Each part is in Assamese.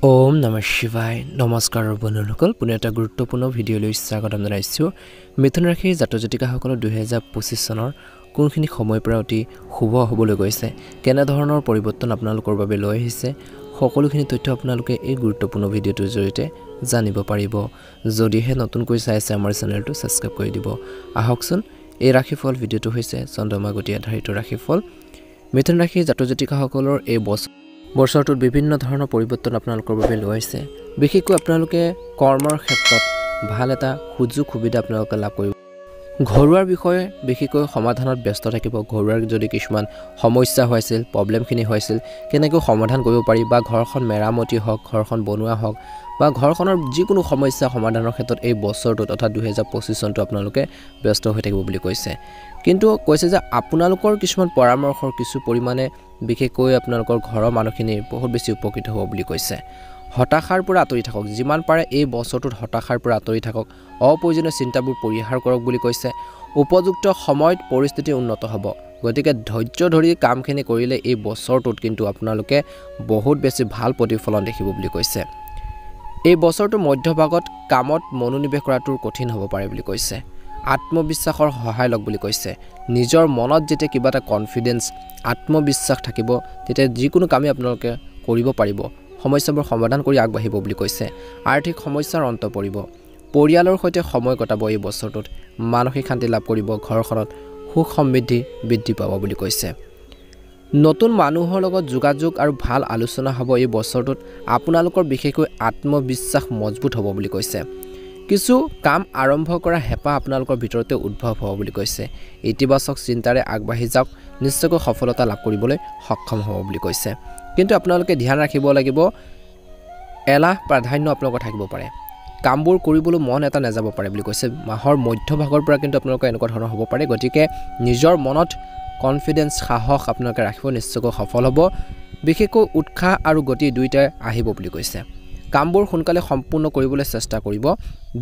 ওম নমঃ শিৱায় নমস্কাৰ বন্ধুসকল পুনে এটা গুৰুত্বপূৰ্ণ ভিডিঅ'লৈ স্বাগতম জনাইছোঁ মিথুন ৰাশিৰ জাতক-জাতিকাসকলৰ 2025 চনৰ কোনখিনি সময়ৰ পৰা অতি শুভ হ'বলৈ গৈছে কেনে ধৰণৰ পৰিৱৰ্তন আপোনালোকৰ বাবে লৈ আহিছে সকলোখিনি তথ্য আপোনালোকে এই গুৰুত্বপূৰ্ণ ভিডিঅ'টোৰ জৰিয়তে জানিব পাৰিব যদিহে নতুনকৈ চাই আছে আমাৰ চেনেলটো সাবস্ক্ৰাইব কৰি দিব আহকচোন এই ৰাশিফল ভিডিঅ'টো হৈছে চন্দ্ৰমা গতি আধাৰিত ৰাশিফল মিথুন ৰাশিৰ জাতক-জাতিকাসকলৰ এই বছৰটোত বিভিন্ন ধৰণৰ পৰিৱৰ্তন আপোনালোকৰ বাবে লৈ আহিছে বিশেষকৈ আপোনালোকে কৰ্মৰ ক্ষেত্ৰত ভাল এটা সুযোগ সুবিধা আপোনালোকে লাভ কৰিব ঘৰুৱাৰ বিষয়ে বিশেষকৈ সমাধানত ব্যস্ত থাকিব ঘৰুৱাৰ যদি কিছুমান সমস্যা হৈছিল প্ৰবলেমখিনি হৈছিল কেনেকৈ সমাধান কৰিব পাৰি বা ঘৰখন মেৰামতি হওক ঘৰখন বনোৱা হওক বা ঘৰখনৰ যিকোনো সমস্যা সমাধানৰ ক্ষেত্ৰত এই বছৰটোত অৰ্থাৎ 2025 চনটো আপোনালোকে ব্যস্ত হৈ থাকিব বুলি কৈছে কিন্তু কৈছে যে আপোনালোকৰ কিছুমান পৰামৰ্শৰ কিছু পৰিমাণে বিশেষকৈ আপোনালোকৰ ঘৰৰ মানুহখিনি বহুত বেছি উপকৃত হ'ব বুলি কৈছে হতাশাৰ পৰা আঁতৰি থাকক যিমান পাৰে এই বছৰটোত হতাশাৰ পৰা আঁতৰি থাকক অপ্ৰয়োজনীয় চিন্তাবোৰ পৰিহাৰ কৰক বুলি কৈছে উপযুক্ত সময়ত পৰিস্থিতি উন্নত হ'ব গতিকে ধৈৰ্য ধৰি কামখিনি কৰিলে এই বছৰটোত কিন্তু আপোনালোকে বহুত বেছি ভাল প্ৰতিফলন দেখিব বুলি কৈছে এই বছৰটোৰ মধ্যভাগত কামত মনোনিৱেশ কৰাটো কঠিন হ'ব পাৰে বুলি কৈছে আত্মবিশ্বাসৰ সহায় লওক বুলি কৈছে নিজৰ মনত যেতিয়া কিবা এটা কনফিডেন্স আত্মবিশ্বাস থাকিব তেতিয়া যিকোনো কামে আপোনালোকে কৰিব পাৰিব সমস্যাবোৰ সমাধান কৰি আগবাঢ়িব বুলি কৈছে আৰ্থিক সমস্যাৰ অন্ত পৰিব পৰিয়ালৰ সৈতে সময় কটাব এই বছৰটোত মানসিক শান্তি লাভ কৰিব ঘৰখনত সুখ সমৃদ্ধি বৃদ্ধি পাব বুলি কৈছে নতুন মানুহৰ লগত যোগাযোগ আৰু ভাল আলোচনা হ'ব এই বছৰটোত আপোনালোকৰ বিশেষকৈ আত্মবিশ্বাস মজবুত হ'ব বুলি কৈছে কিছু কাম আৰম্ভ কৰা হেঁপাহ আপোনালোকৰ ভিতৰতে উদ্ভৱ হ'ব বুলি কৈছে ইতিবাচক চিন্তাৰে আগবাঢ়ি যাওক নিশ্চয়কৈ সফলতা লাভ কৰিবলৈ সক্ষম হ'ব বুলি কৈছে কিন্তু আপোনালোকে ধ্যান ৰাখিব লাগিব এলাহ প্ৰাধান্য আপোনালোকৰ থাকিব পাৰে কামবোৰ কৰিবলৈ মন এটা নাযাব পাৰে বুলি কৈছে মাহৰ মধ্যভাগৰ পৰা কিন্তু আপোনালোকৰ এনেকুৱা ধৰণৰ হ'ব পাৰে গতিকে নিজৰ মনত কনফিডেন্স সাহস আপোনালোকে ৰাখিব নিশ্চয়কৈ সফল হ'ব বিশেষকৈ উৎসাহ আৰু গতি দুইটাই আহিব বুলি কৈছে কামবোৰ সোনকালে সম্পূৰ্ণ কৰিবলৈ চেষ্টা কৰিব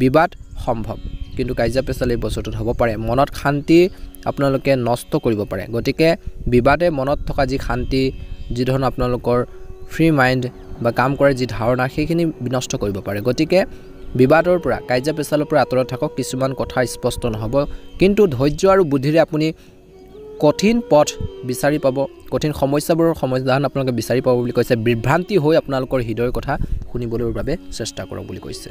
বিবাদ সম্ভৱ কিন্তু কাজিয়া পেচাল এই বছৰটোত হ'ব পাৰে মনত শান্তি আপোনালোকে নষ্ট কৰিব পাৰে গতিকে বিবাদে মনত থকা যি শান্তি যি ধৰণৰ আপোনালোকৰ ফ্ৰী মাইণ্ড বা কাম কৰাৰ যি ধাৰণা সেইখিনি বিনষ্ট কৰিব পাৰে গতিকে বিবাদৰ পৰা কাজিয়া পেচালৰ পৰা আঁতৰত থাকক কিছুমান কথা স্পষ্ট নহ'ব কিন্তু ধৈৰ্য আৰু বুদ্ধিৰে আপুনি কঠিন পথ বিচাৰি পাব কঠিন সমস্যাবোৰৰ সমাধান আপোনালোকে বিচাৰি পাব বুলি কৈছে বিভ্ৰান্তি হৈ আপোনালোকৰ হৃদয়ৰ কথা শুনিবলৈ বাবে চেষ্টা কৰক বুলি কৈছে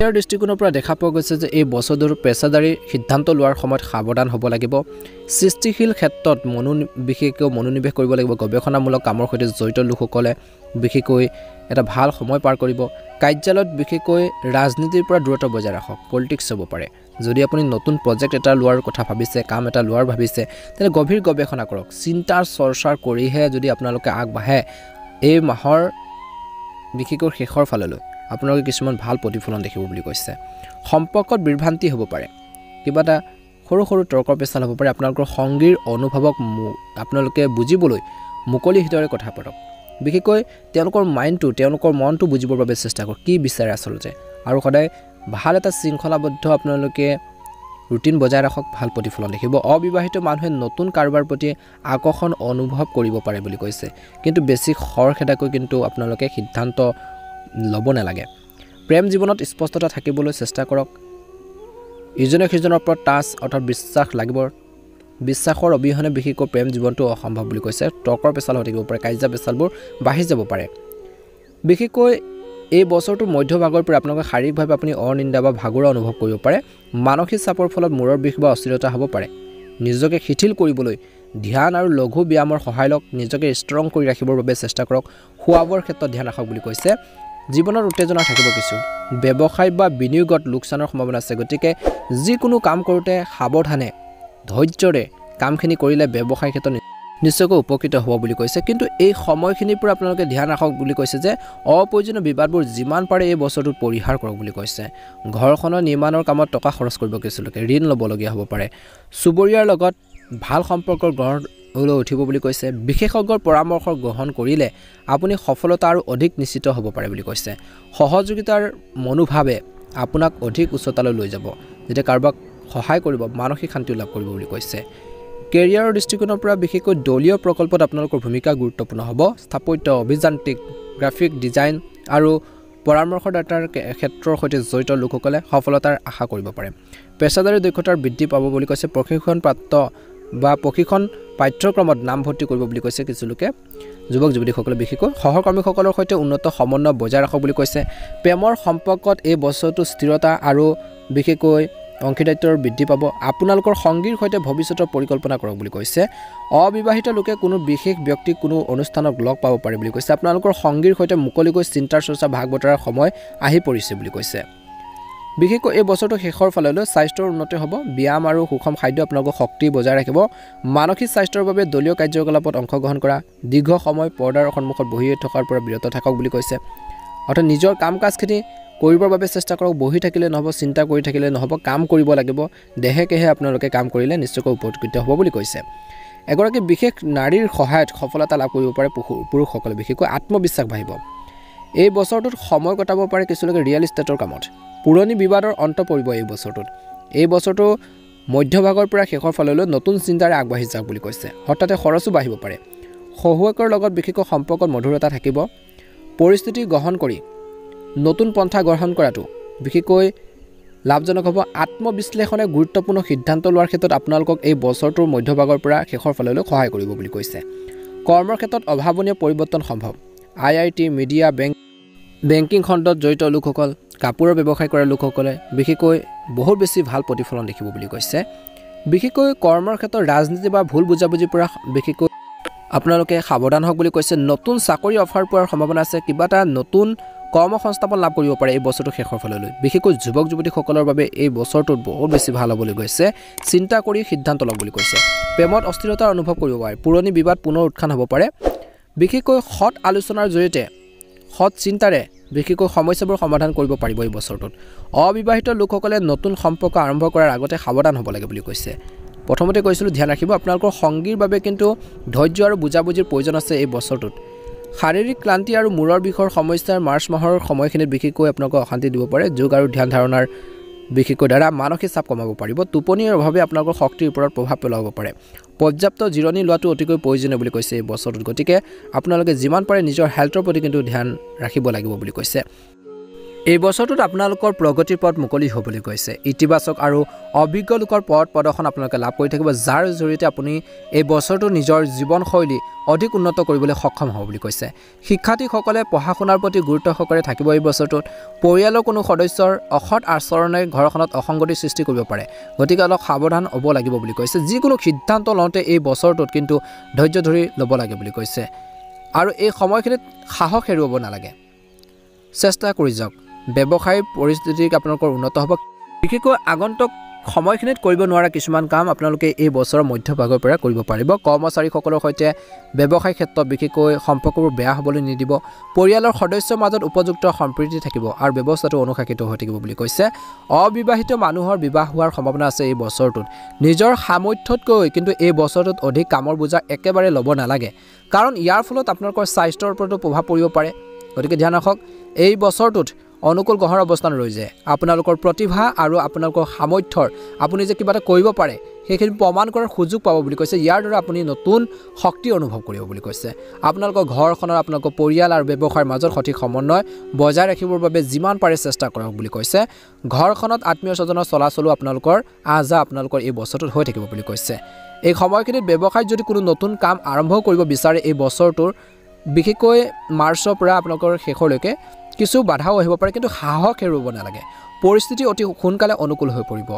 ইয়াৰ দৃষ্টিকোণৰ পৰা দেখা পোৱা গৈছে যে এই বছৰটোৰ পেছাদাৰী সিদ্ধান্ত লোৱাৰ সময়ত সাৱধান হ'ব লাগিব সৃষ্টিশীল ক্ষেত্ৰত বিশেষকৈ মনোনিৱেশ কৰিব লাগিব গৱেষণামূলক কামৰ সৈতে জড়িত লোকসকলে বিশেষকৈ এটা ভাল সময় পাৰ কৰিব কাৰ্যালয়ত বিশেষকৈ ৰাজনীতিৰ পৰা দূৰত্ব বজাই ৰাখক পলিটিক্স হ'ব পাৰে যদি আপুনি নতুন প্ৰজেক্ট এটা লোৱাৰ কথা ভাবিছে কাম এটা লোৱাৰ ভাবিছে তেনে গভীৰ গৱেষণা কৰক চিন্তাৰ চৰ্চা কৰিহে যদি আপোনালোকে আগবাঢ়ে এই মাহৰ বিশেষকৈ শেষৰ ফাললৈ আপোনালোকে কিছুমান ভাল প্ৰতিফলন দেখিব বুলি কৈছে সম্পৰ্কত বিভ্ৰান্তি হ'ব পাৰে কিবা এটা সৰু সৰু তৰ্ক পেচাল হ'ব পাৰে আপোনালোকৰ সংগীৰ অনুভৱক আপোনালোকে বুজিবলৈ মুকলি হৃদয়ৰে কথা পাতক বিশেষকৈ তেওঁলোকৰ মাইণ্ডটো তেওঁলোকৰ মনটো বুজিবৰ বাবে চেষ্টা কৰক কি বিচাৰে আচলতে আৰু সদায় ভাল এটা শৃংখলাবদ্ধ আপোনালোকে ৰুটিন বজাই ৰাখক ভাল প্ৰতিফলন দেখিব অবিবাহিত মানুহে নতুন কাৰোবাৰ প্ৰতি আকৰ্ষণ অনুভৱ কৰিব পাৰে বুলি কৈছে কিন্তু বেছি খৰখেদাকৈ কিন্তু আপোনালোকে সিদ্ধান্ত ল'ব নালাগে প্ৰেম জীৱনত স্পষ্টতা থাকিবলৈ চেষ্টা কৰক ইজনে সিজনৰ ওপৰত টাচ অৰ্থাৎ বিশ্বাস লাগিব বিশ্বাসৰ অবিহনে বিশেষকৈ প্ৰেম জীৱনটো অসম্ভৱ বুলি কৈছে তৰ্কৰ পেচাল হৈ থাকিব পাৰে কাজিয়া পেচালবোৰ বাঢ়ি যাব পাৰে বিশেষকৈ এই বছৰটোৰ মধ্যভাগৰ পৰা আপোনালোকে শাৰীৰিকভাৱে আপুনি অনিন্দা বা ভাগৰুৱা অনুভৱ কৰিব পাৰে মানসিক চাপৰ ফলত মূৰৰ বিষ বা অস্থিৰতা হ'ব পাৰে নিজকে শিথিল কৰিবলৈ ধ্যান আৰু লঘু ব্যায়ামৰ সহায় লওক নিজকে ষ্ট্ৰং কৰি ৰাখিবৰ বাবে চেষ্টা কৰক খোৱা বোৱাৰ ক্ষেত্ৰত ধ্যান ৰাখক বুলি কৈছে জীৱনৰ উত্তেজনা থাকিব কিছু ব্যৱসায় বা বিনিয়োগত লোকচানৰ সম্ভাৱনা আছে গতিকে যিকোনো কাম কৰোঁতে সাৱধানে ধৈৰ্যৰে কামখিনি কৰিলে ব্যৱসায় ক্ষেত্ৰত নিশ্চয়কৈ উপকৃত হ'ব বুলি কৈছে কিন্তু এই সময়খিনিৰ পৰা আপোনালোকে ধ্যান ৰাখক বুলি কৈছে যে অপ্ৰয়োজনীয় বিবাদবোৰ যিমান পাৰে এই বছৰটোত পৰিহাৰ কৰক বুলি কৈছে ঘৰখনৰ নিৰ্মাণৰ কামত টকা খৰচ কৰিব কিছুলোকে ঋণ ল'বলগীয়া হ'ব পাৰে চুবুৰীয়াৰ লগত ভাল সম্পৰ্কৰ গঢ় লৈ উঠিব বুলি কৈছে বিশেষজ্ঞৰ পৰামৰ্শ গ্ৰহণ কৰিলে আপুনি সফলতা আৰু অধিক নিশ্চিত হ'ব পাৰে বুলি কৈছে সহযোগিতাৰ মনোভাৱে আপোনাক অধিক উচ্চতালৈ লৈ যাব যেতিয়া কাৰোবাক সহায় কৰিব মানসিক শান্তি লাভ কৰিব বুলি কৈছে কেৰিয়াৰৰ দৃষ্টিকোণৰ পৰা বিশেষকৈ দলীয় প্ৰকল্পত আপোনালোকৰ ভূমিকা গুৰুত্বপূৰ্ণ হ'ব স্থাপত্য অভিযান্ত্ৰিক গ্ৰাফিক ডিজাইন আৰু পৰামৰ্শদাতাৰ ক্ষেত্ৰৰ সৈতে জড়িত লোকসকলে সফলতাৰ আশা কৰিব পাৰে পেছাদাৰী দক্ষতাৰ বৃদ্ধি পাব বুলি কৈছে প্ৰশিক্ষণপ্ৰাপ্ত বা প্ৰশিক্ষণ পাঠ্যক্ৰমত নামভৰ্তি কৰিব বুলি কৈছে কিছু লোকে যুৱক যুৱতীসকলে বিশেষকৈ সহকৰ্মীসকলৰ সৈতে উন্নত সমন্বয় বজাই ৰাখক বুলি কৈছে প্ৰেমৰ সম্পৰ্কত এই বছৰটো স্থিৰতা আৰু বিশেষকৈ অংশীদাৰিত্বৰ বৃদ্ধি পাব আপোনালোকৰ সংগীৰ সৈতে ভৱিষ্যতৰ পৰিকল্পনা কৰক বুলি কৈছে অবিবাহিত লোকে কোনো বিশেষ ব্যক্তি কোনো অনুষ্ঠানত লগ পাব পাৰে বুলি কৈছে আপোনালোকৰ সংগীৰ সৈতে মুকলিকৈ চিন্তাৰ চৰ্চা ভাগ বতৰাৰ সময় আহি পৰিছে বুলি কৈছে বিশেষকৈ এই বছৰটো শেষৰ ফাললৈ স্বাস্থ্যৰ উন্নতি হ'ব ব্যায়াম আৰু সুষম খাদ্য আপোনালোকৰ শক্তি বজাই ৰাখিব মানসিক স্বাস্থ্যৰ বাবে দলীয় কাৰ্যকলাপত অংশগ্ৰহণ কৰা দীৰ্ঘ সময় পৰ্দাৰ সন্মুখত বহি থকাৰ পৰা বিৰত থাকক বুলি কৈছে অৰ্থাৎ নিজৰ কাম কাজখিনি কৰিবৰ বাবে চেষ্টা কৰক বহি থাকিলে নহ'ব চিন্তা কৰি থাকিলে নহ'ব কাম কৰিব লাগিব দেহে কেহে আপোনালোকে কাম কৰিলে নিশ্চয়কৈ উপকৃত হ'ব বুলি কৈছে এগৰাকী বিশেষ নাৰীৰ সহায়ত সফলতা লাভ কৰিব পাৰে পুৰুষসকলে বিশেষকৈ আত্মবিশ্বাস বাঢ়িব এই বছৰটোত সময় কটাব পাৰে কিছুলোকে ৰিয়েল ইষ্টেটৰ কামত পুৰণি বিবাদৰ অন্ত পৰিব এই বছৰটোত এই বছৰটো মধ্যভাগৰ পৰা শেষৰ ফাললৈ নতুন চিন্তাৰে আগবাঢ়ি যাওক বুলি কৈছে হঠাতে খৰচো বাঢ়িব পাৰে শহুৱেকৰ লগত বিশেষকৈ সম্পৰ্কত মধুৰতা থাকিব পৰিস্থিতি গ্ৰহণ কৰি নতুন পন্থা গ্ৰহণ কৰাটো বিশেষকৈ লাভজনক হ'ব আত্মবিশ্লেষণে গুৰুত্বপূৰ্ণ সিদ্ধান্ত লোৱাৰ ক্ষেত্ৰত আপোনালোকক এই বছৰটোৰ মধ্যভাগৰ পৰা শেষৰ ফাললৈ সহায় কৰিব বুলি কৈছে কৰ্মৰ ক্ষেত্ৰত অভাৱনীয় পৰিৱৰ্তন সম্ভৱ IIT মিডিয়া বেংকিং খণ্ডত জড়িত লোকসকল কাপোৰৰ ব্যৱসায় কৰা লোকসকলে বিশেষকৈ বহুত বেছি ভাল প্ৰতিফলন দেখিব বুলি কৈছে বিশেষকৈ কৰ্মৰ ক্ষেত্ৰত ৰাজনীতি বা ভুল বুজাবুজিৰ পৰা বিশেষকৈ আপোনালোকে সাৱধান হওক বুলি কৈছে নতুন চাকৰি অফাৰ পোৱাৰ সম্ভাৱনা আছে কিবা এটা নতুন কৰ্মসংস্থাপন লাভ কৰিব পাৰে এই বছৰটো শেষৰ ফাললৈ বিশেষকৈ যুৱক যুৱতীসকলৰ বাবে এই বছৰটোত বহুত বেছি ভাল হ'বলৈ গৈছে চিন্তা কৰি সিদ্ধান্ত লওক বুলি কৈছে প্ৰেমত অস্থিৰতাৰ অনুভৱ কৰিব পাৰে পুৰণি বিবাদ পুনৰ উত্থান হ'ব পাৰে বিশেষকৈ সৎ আলোচনাৰ জৰিয়তে সৎ চিন্তাৰে বিশেষকৈ সমস্যাবোৰ সমাধান কৰিব পাৰিব এই বছৰটোত অবিবাহিত লোকসকলে নতুন সম্পৰ্ক আৰম্ভ কৰাৰ আগতে সাৱধান হ'ব লাগে বুলি কৈছে প্ৰথমতে কৈছিলোঁ ধ্যান ৰাখিব আপোনালোকৰ সংগীৰ বাবে কিন্তু ধৈৰ্য আৰু বুজাবুজিৰ প্ৰয়োজন আছে এই বছৰটোত শাৰীৰিক ক্লান্তি আৰু মূৰৰ বিষৰ সমস্যাৰ মাৰ্চ মাহৰ সময়খিনিত বিশেষকৈ আপোনালোকক অশান্তি দিব পাৰে যোগ আৰু ধ্যান ধাৰণাৰ বিশেষকৈ দ্বাৰা মানসিক চাপ কমাব পাৰিব টোপনিৰ অভাৱে আপোনালোকৰ শক্তিৰ ওপৰত প্ৰভাৱ পেলাব পাৰে পৰ্যাপ্ত জিৰণি লোৱাটো অতিকৈ প্ৰয়োজনীয় বুলি কৈছে এই বছৰটোত গতিকে আপোনালোকে যিমান পাৰে নিজৰ হেল্থৰ প্ৰতি কিন্তু ধ্যান ৰাখিব লাগিব বুলি কৈছে এই বছৰটোত আপোনালোকৰ প্ৰগতিৰ পথ মুকলি হ'ব বুলি কৈছে ইতিবাচক আৰু অভিজ্ঞ লোকৰ পথ প্ৰদৰ্শন আপোনালোকে লাভ কৰি থাকিব যাৰ জৰিয়তে আপুনি এই বছৰটো নিজৰ জীৱনশৈলী অধিক উন্নত কৰিবলৈ সক্ষম হ'ব বুলি কৈছে শিক্ষাৰ্থীসকলে পঢ়া শুনাৰ প্ৰতি গুৰুত্ব সহকাৰে থাকিব এই বছৰটোত পৰিয়ালৰ কোনো সদস্যৰ অসৎ আচৰণে ঘৰখনত অসংগতি সৃষ্টি কৰিব পাৰে গতিকে অলপ সাৱধান হ'ব লাগিব বুলি কৈছে যিকোনো সিদ্ধান্ত লওঁতে এই বছৰটোত কিন্তু ধৈৰ্য ধৰি ল'ব লাগে বুলি কৈছে আৰু এই সময়খিনিত সাহস হেৰুৱাব নালাগে চেষ্টা কৰি যাওক ব্যৱসায়িক পৰিস্থিতি আপোনালোকৰ উন্নত হ'ব বিশেষকৈ আগন্তুক সময়খিনিত কৰিব নোৱাৰা কিছুমান কাম আপোনালোকে এই বছৰৰ মধ্যভাগৰ পৰা কৰিব পাৰিব কৰ্মচাৰীসকলৰ সৈতে ব্যৱসায় ক্ষেত্ৰত বিশেষকৈ সম্পৰ্কবোৰ বেয়া হ'বলৈ নিদিব পৰিয়ালৰ সদস্যৰ মাজত উপযুক্ত সম্প্ৰীতি থাকিব আৰু ব্যৱস্থাটো অনুশাসিত হৈ থাকিব বুলি কৈছে অবিবাহিত মানুহৰ বিবাহ হোৱাৰ সম্ভাৱনা আছে এই বছৰটোত নিজৰ সামৰ্থ্যতকৈ কিন্তু এই বছৰটোত অধিক কামৰ বোজা একেবাৰে ল'ব নালাগে কাৰণ ইয়াৰ ফলত আপোনালোকৰ স্বাস্থ্যৰ ওপৰতো প্ৰভাৱ পৰিব পাৰে গতিকে ধ্যান ৰাখক এই বছৰটোত অনুকূল গ্ৰহৰ অৱস্থান ৰৈছে আপোনালোকৰ প্ৰতিভা আৰু আপোনালোকৰ সামৰ্থ্যৰ আপুনি যে কিবা এটা কৰিব পাৰে সেইখিনি প্ৰমাণ কৰাৰ সুযোগ পাব বুলি কৈছে ইয়াৰ দ্বাৰা আপুনি নতুন শক্তি অনুভৱ কৰিব বুলি কৈছে আপোনালোকৰ ঘৰখনৰ আপোনালোকৰ পৰিয়াল আৰু ব্যৱসায়ৰ মাজত সঠিক সমন্বয় বজাই ৰাখিবৰ বাবে যিমান পাৰে চেষ্টা কৰক বুলি কৈছে ঘৰখনত আত্মীয় স্বজনৰ চলাচলো আপোনালোকৰ আজা আপোনালোকৰ এই বছৰটোত হৈ থাকিব বুলি কৈছে এই সময়খিনিত ব্যৱসায়ত যদি কোনো নতুন কাম আৰম্ভ কৰিব বিচাৰে এই বছৰটোৰ বিশেষকৈ মাৰ্চৰ পৰা আপোনালোকৰ শেষলৈকে কিছু বাধাও আহিব পাৰে কিন্তু সাহস হেৰুৱাব নালাগে পৰিস্থিতি অতি সোনকালে অনুকূল হৈ পৰিব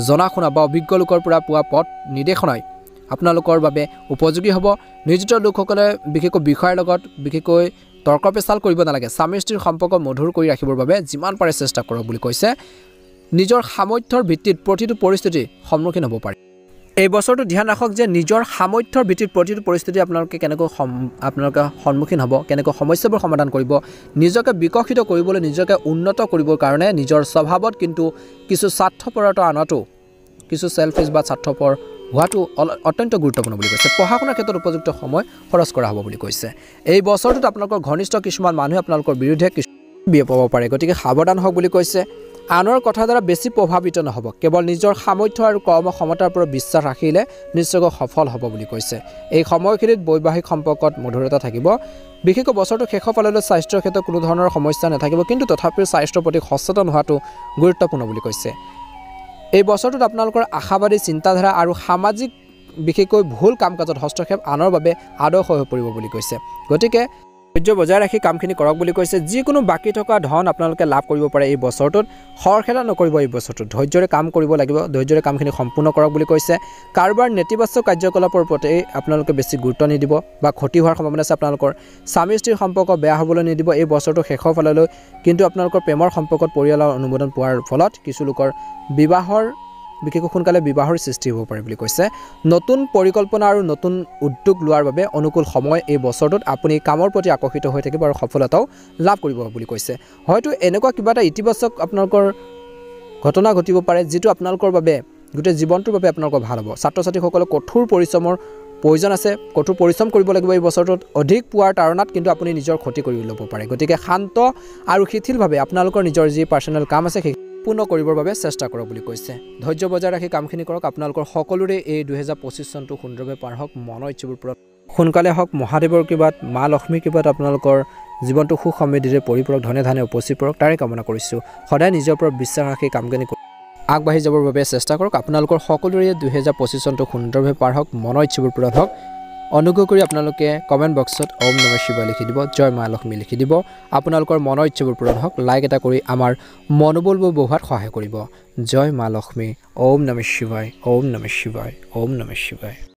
জনা শুনা বা অভিজ্ঞ লোকৰ পৰা পোৱা পথ নিৰ্দেশনাই আপোনালোকৰ বাবে উপযোগী হ'ব নিয়োজিত লোকসকলে বিশেষকৈ বিষয়ৰ লগত বিশেষকৈ তৰ্ক পেচাল কৰিব নালাগে স্বামী স্ত্ৰীৰ সম্পৰ্ক মধুৰ কৰি ৰাখিবৰ বাবে যিমান পাৰে চেষ্টা কৰক বুলি কৈছে নিজৰ সামৰ্থ্যৰ ভিত্তিত প্ৰতিটো পৰিস্থিতিৰ সন্মুখীন হ'ব পাৰে এই বছৰটো ধ্যান ৰাখক যে নিজৰ সামৰ্থ্যৰ ভিত্তিত প্ৰতিটো পৰিস্থিতি আপোনালোকে কেনেকৈ সন্মুখীন হ'ব কেনেকৈ সমস্যাবোৰ সমাধান কৰিব নিজকে বিকশিত কৰিবলৈ নিজকে উন্নত কৰিবৰ কাৰণে নিজৰ স্বভাৱত কিন্তু কিছু স্বাৰ্থপৰতা আনাটো কিছু সেলফিছ বা স্বাৰ্থপৰ হোৱাটো অত্যন্ত গুৰুত্বপূৰ্ণ বুলি কৈছে পঢ়া শুনাৰ ক্ষেত্ৰত উপযুক্ত সময় খৰচ কৰা হ'ব বুলি কৈছে এই বছৰটোত আপোনালোকৰ ঘনিষ্ঠ কিছুমান মানুহে আপোনালোকৰ বিৰুদ্ধে বিয়পাব পাৰে গতিকে সাৱধান হওক বুলি কৈছে আনৰ কথাৰ দ্বাৰা বেছি প্ৰভাৱিত নহ'ব কেৱল নিজৰ সামৰ্থ্য আৰু কৰ্মক্ষমতাৰ ওপৰত বিশ্বাস ৰাখিলে নিশ্চয়কৈ সফল হ'ব বুলি কৈছে এই সময়খিনিত বৈবাহিক সম্পৰ্কত মধুৰতা থাকিব বিশেষকৈ বছৰটো শেষৰ ফাললৈ স্বাস্থ্যৰ ক্ষেত্ৰত কোনো ধৰণৰ সমস্যা নাথাকিব কিন্তু তথাপিও স্বাস্থ্যৰ প্ৰতি সচেতন হোৱাটো গুৰুত্বপূৰ্ণ বুলি কৈছে এই বছৰটোত আপোনালোকৰ আশাবাদী চিন্তাধাৰা আৰু সামাজিক বিশেষকৈ ভুল কাম কাজত হস্তক্ষেপ আনৰ বাবে আদৰ্শ হৈ পৰিব বুলি কৈছে গতিকে ধৈৰ্য বজাই ৰাখি কামখিনি কৰক বুলি কৈছে যিকোনো বাকি থকা ধন আপোনালোকে লাভ কৰিব পাৰে এই বছৰটোত খৰখেদা নকৰিব এই বছৰটোত ধৈৰ্যৰে কাম কৰিব লাগিব ধৈৰ্যৰে কামখিনি সম্পূৰ্ণ কৰক বুলি কৈছে কাৰোবাৰ নেতিবাচক কাৰ্যকলাপৰ প্ৰতি আপোনালোকে বেছি গুৰুত্ব নিদিব বা ক্ষতি হোৱাৰ সম্ভাৱনা আছে আপোনালোকৰ স্বামী স্ত্ৰীৰ সম্পৰ্ক বেয়া হ'বলৈ নিদিব এই বছৰটো শেষৰ ফাললৈ কিন্তু আপোনালোকৰ প্ৰেমৰ সম্পৰ্কত পৰিয়ালৰ অনুমোদন পোৱাৰ ফলত কিছু লোকৰ বিবাহৰ বিশেষকৈ সোনকালে বিবাহৰ সৃষ্টি হ'ব পাৰে বুলি কৈছে নতুন পৰিকল্পনা আৰু নতুন উদ্যোগ লোৱাৰ বাবে অনুকূল সময় এই বছৰটোত আপুনি কামৰ প্ৰতি আকৰ্ষিত হৈ থাকিব আৰু সফলতাও লাভ কৰিব বুলি কৈছে হয়তো এনেকুৱা কিবা এটা ইতিবাচক আপোনালোকৰ ঘটনা ঘটিব পাৰে যিটো আপোনালোকৰ বাবে গোটেই জীৱনটোৰ বাবে আপোনালোকৰ ভাল হ'ব ছাত্ৰ ছাত্ৰীসকলে কঠোৰ পৰিশ্ৰমৰ প্ৰয়োজন আছে কঠোৰ পৰিশ্ৰম কৰিব লাগিব এই বছৰটোত অধিক পোৱাৰ তাৰণাত কিন্তু আপুনি নিজৰ ক্ষতি কৰি ল'ব পাৰে গতিকে শান্ত আৰু শিথিলভাৱে আপোনালোকৰ নিজৰ যি পাৰ্চনেল কাম আছে সেই পূৰ্ণ কৰিবৰ বাবে চেষ্টা কৰক বুলি কৈছে ধৈৰ্য বজাই ৰাখি কামখিনি কৰক আপোনালোকৰ সকলোৰে এই 2025 চনটো সুন্দৰভাৱে পাৰ হওক মনৰ ইচ্ছাবোৰ পূৰণ সোনকালে হওক মহাদেৱৰ কৃপাত মা লক্ষ্মীৰ কৃপাত আপোনালোকৰ জীৱনটো সুখ সমৃদ্ধিৰে পৰিপূৰক ধনে ধানে উপচি পৰক তাৰে কামনা কৰিছোঁ সদায় নিজৰ ওপৰত বিশ্বাস ৰাখি কামখিনি আগবাঢ়ি যাবৰ বাবে চেষ্টা কৰক আপোনালোকৰ সকলোৰে 2025 চনটো সুন্দৰভাৱে পাৰ হওক মনৰ ইচ্ছাবোৰ পূৰণ হওক অনুগ্ৰহ কৰি আপোনালোকে কমেণ্ট বক্সত ওম নমঃ শিৱায় লিখি দিব জয় মা লক্ষ্মী লিখি দিব আপোনালোকৰ মনৰ ইচ্ছাবোৰ পূৰণ হওক লাইক এটা কৰি আমাৰ মনোবলবোৰ বঢ়োৱাত সহায় কৰিব জয় মা লক্ষ্মী ওম নমঃ শিৱায় ওম নমঃ শিৱায় ওম নমঃ শিৱায়